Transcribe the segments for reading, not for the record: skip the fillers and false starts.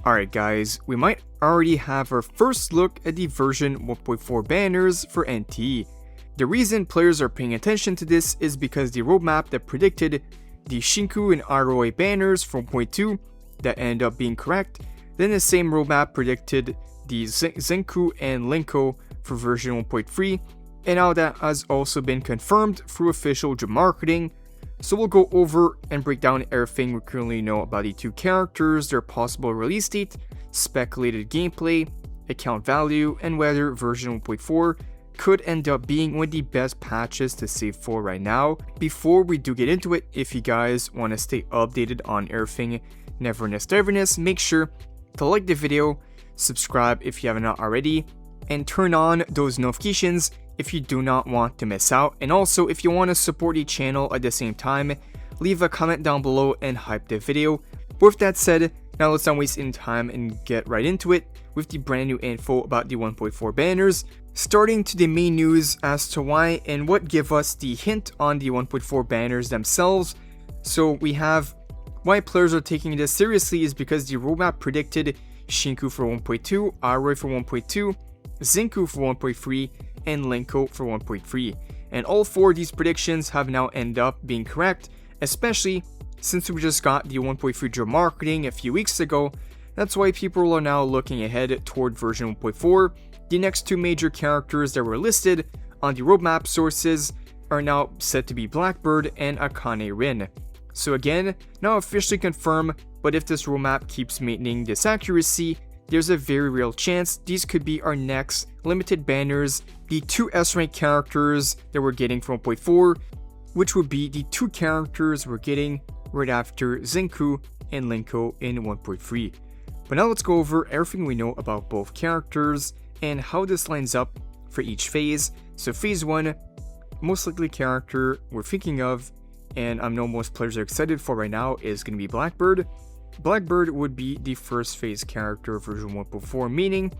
Alright guys, we might already have our first look at the version 1.4 banners for NT. The reason players are paying attention to this is because the roadmap that predicted the Shinku and ROA banners for 1.2 that ended up being correct, then the same roadmap predicted the Zenku and Linko for version 1.3, and now that has also been confirmed through official job marketing. So we'll go over and break down everything we currently know about the two characters, their possible release date, speculated gameplay, account value, and whether version 1.4 could end up being one of the best patches to save for right now. Before we do get into it, if you guys want to stay updated on everything Neverness To Everness, make sure to like the video, subscribe if you haven't already, and turn on those notifications if you do not want to miss out. And also, if you want to support the channel at the same time, leave a comment down below and hype the video. With that said, now let's not waste any time and get right into it with the brand new info about the 1.4 banners. Starting to the main news as to why and what give us the hint on the 1.4 banners themselves. So we have why players are taking this seriously is because the roadmap predicted Shinku for 1.2, Aroi for 1.2, Zenku for 1.3, and Linko for 1.3. And all four of these predictions have now ended up being correct, especially since we just got the 1.3 job marketing a few weeks ago. That's why people are now looking ahead toward version 1.4. The next two major characters that were listed on the roadmap sources are now said to be BLACKBIRD and AKANE Rin. So again, now officially confirmed, but if this roadmap keeps maintaining this accuracy, there's a very real chance these could be our next limited banners, the two S-rank characters that we're getting from 1.4, which would be the two characters we're getting right after Zenku and Linko in 1.3. But now let's go over everything we know about both characters and how this lines up for each phase. So phase 1, most likely character we're thinking of, and I know most players are excited for right now, is going to be BLACKBIRD. BLACKBIRD would be the first phase character of version 1.4, meaning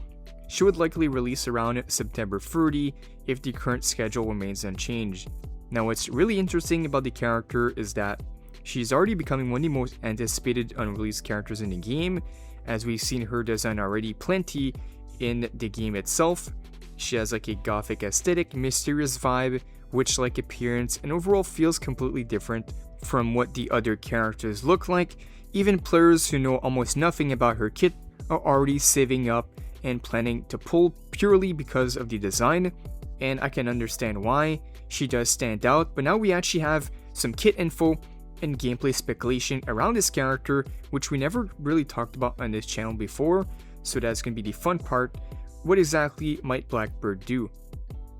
she would likely release around September 30 if the current schedule remains unchanged. Now what's really interesting about the character is that she's already becoming one of the most anticipated unreleased characters in the game, as we've seen her design already plenty in the game itself. She has like a gothic aesthetic, mysterious vibe, witch-like appearance, and overall feels completely different from what the other characters look like. Even players who know almost nothing about her kit are already saving up and planning to pull purely because of the design, and I can understand why. She does stand out, but now we actually have some kit info and gameplay speculation around this character, which we never really talked about on this channel before, so that's going to be the fun part. What exactly might BLACKBIRD do?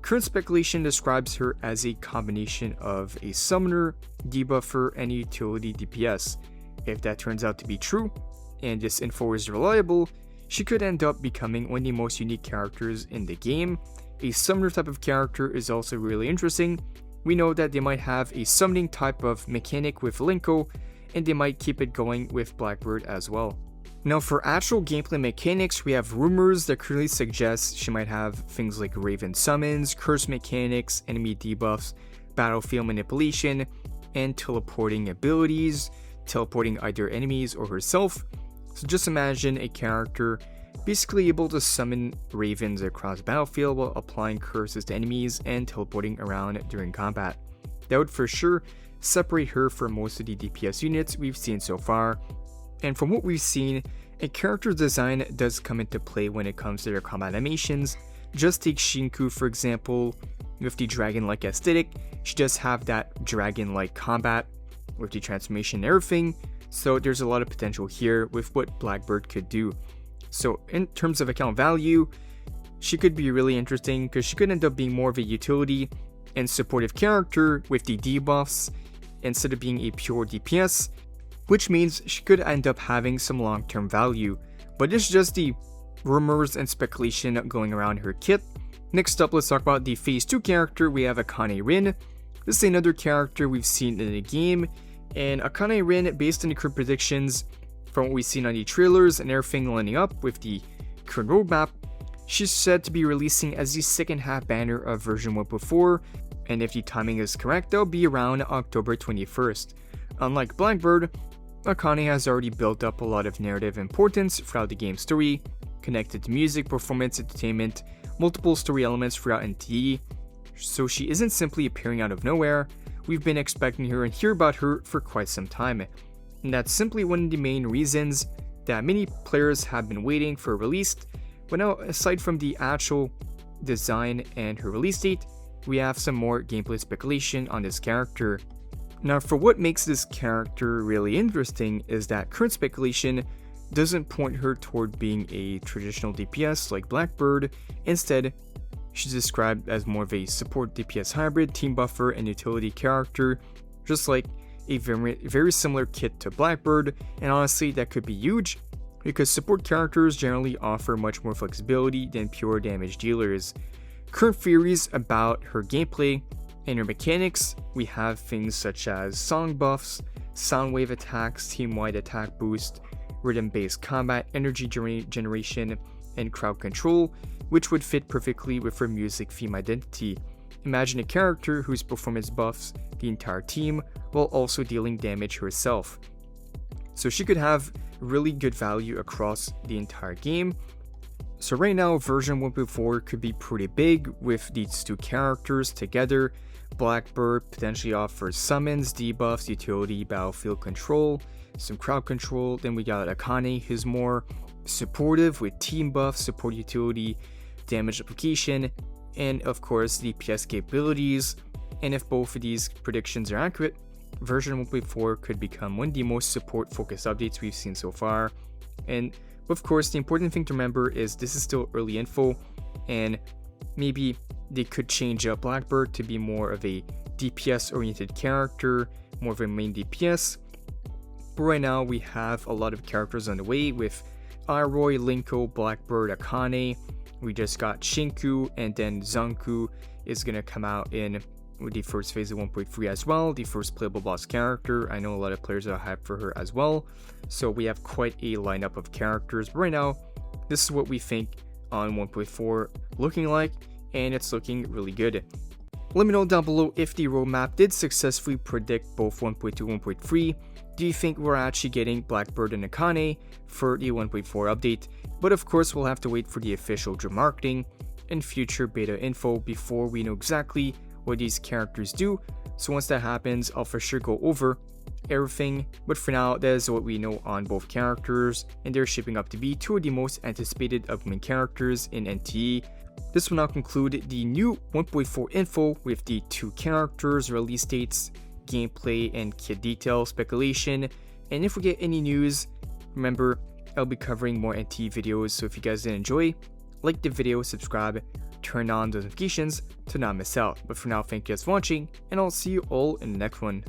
Current speculation describes her as a combination of a summoner, debuffer, and utility DPS. If that turns out to be true, and this info is reliable, she could end up becoming one of the most unique characters in the game. A summoner type of character is also really interesting. We know that they might have a summoning type of mechanic with Linko, and they might keep it going with BLACKBIRD as well. Now for actual gameplay mechanics, we have rumors that clearly suggest she might have things like Raven summons, curse mechanics, enemy debuffs, battlefield manipulation, and teleporting abilities, teleporting either enemies or herself. So just imagine a character basically able to summon ravens across the battlefield while applying curses to enemies and teleporting around during combat. That would for sure separate her from most of the DPS units we've seen so far. And from what we've seen, a character's design does come into play when it comes to their combat animations. Just take Shinku for example, with the dragon-like aesthetic. She does have that dragon-like combat with the transformation and everything, so there's a lot of potential here with what BLACKBIRD could do. So in terms of account value, she could be really interesting because she could end up being more of a utility and supportive character with the debuffs instead of being a pure DPS, which means she could end up having some long-term value. But it's just the rumors and speculation going around her kit. Next up, let's talk about the phase 2 character. We have AKANE Rin. This is another character we've seen in the game, and AKANE Rin, based on the current predictions from what we've seen on the trailers and everything lining up with the current roadmap, she's said to be releasing as the second half banner of version 1.4, and if the timing is correct, that'll be around October 21st. Unlike BLACKBIRD, AKANE has already built up a lot of narrative importance throughout the game's story, connected to music, performance, entertainment, multiple story elements throughout NTE, so she isn't simply appearing out of nowhere. We've been expecting her and hear about her for quite some time, and that's simply one of the main reasons that many players have been waiting for a release. But now, aside from the actual design and her release date, we have some more gameplay speculation on this character. Now, for what makes this character really interesting is that current speculation doesn't point her toward being a traditional DPS like BLACKBIRD. Instead, she's described as more of a support DPS hybrid, team buffer, and utility character, just like a very similar kit to BLACKBIRD. And honestly, that could be huge, because support characters generally offer much more flexibility than pure damage dealers. Current theories about her gameplay and her mechanics, we have things such as song buffs, sound wave attacks, team-wide attack boost, rhythm-based combat, energy generation, and crowd control, which would fit perfectly with her music theme identity. Imagine a character whose performance buffs the entire team while also dealing damage herself. So she could have really good value across the entire game. So right now, version 1.4 could be pretty big with these two characters together. BLACKBIRD potentially offers summons, debuffs, utility, battlefield control, some crowd control. Then we got AKANE, who's more supportive with team buffs, support utility, damage application, and of course DPS capabilities. And if both of these predictions are accurate, version 1.4 could become one of the most support focused updates we've seen so far. And of course, the important thing to remember is this is still early info, and maybe they could change up BLACKBIRD to be more of a DPS oriented character, more of a main DPS. But right now we have a lot of characters on the way with Aroy, Linko, BLACKBIRD, AKANE. We just got Shinku, and then Zanku is gonna come out in with the first phase of 1.3 as well, the first playable boss character. I know a lot of players are hyped for her as well, so we have quite a lineup of characters. But right now, this is what we think on 1.4 looking like, and it's looking really good. Let me know down below if the roadmap did successfully predict both 1.2 and 1.3. Do you think we're actually getting BLACKBIRD and AKANE for the 1.4 update? But of course, we'll have to wait for the official drip marketing and future beta info before we know exactly what these characters do. So once that happens, I'll for sure go over everything. But for now, that is what we know on both characters, and they're shaping up to be two of the most anticipated upcoming characters in NTE. This will now conclude the new 1.4 info with the two characters, release dates, gameplay, and kit details, speculation. And if we get any news, remember, I'll be covering more NTE videos, so if you guys did enjoy, like the video, subscribe, turn on the notifications to not miss out. But for now, thank you guys for watching, and I'll see you all in the next one.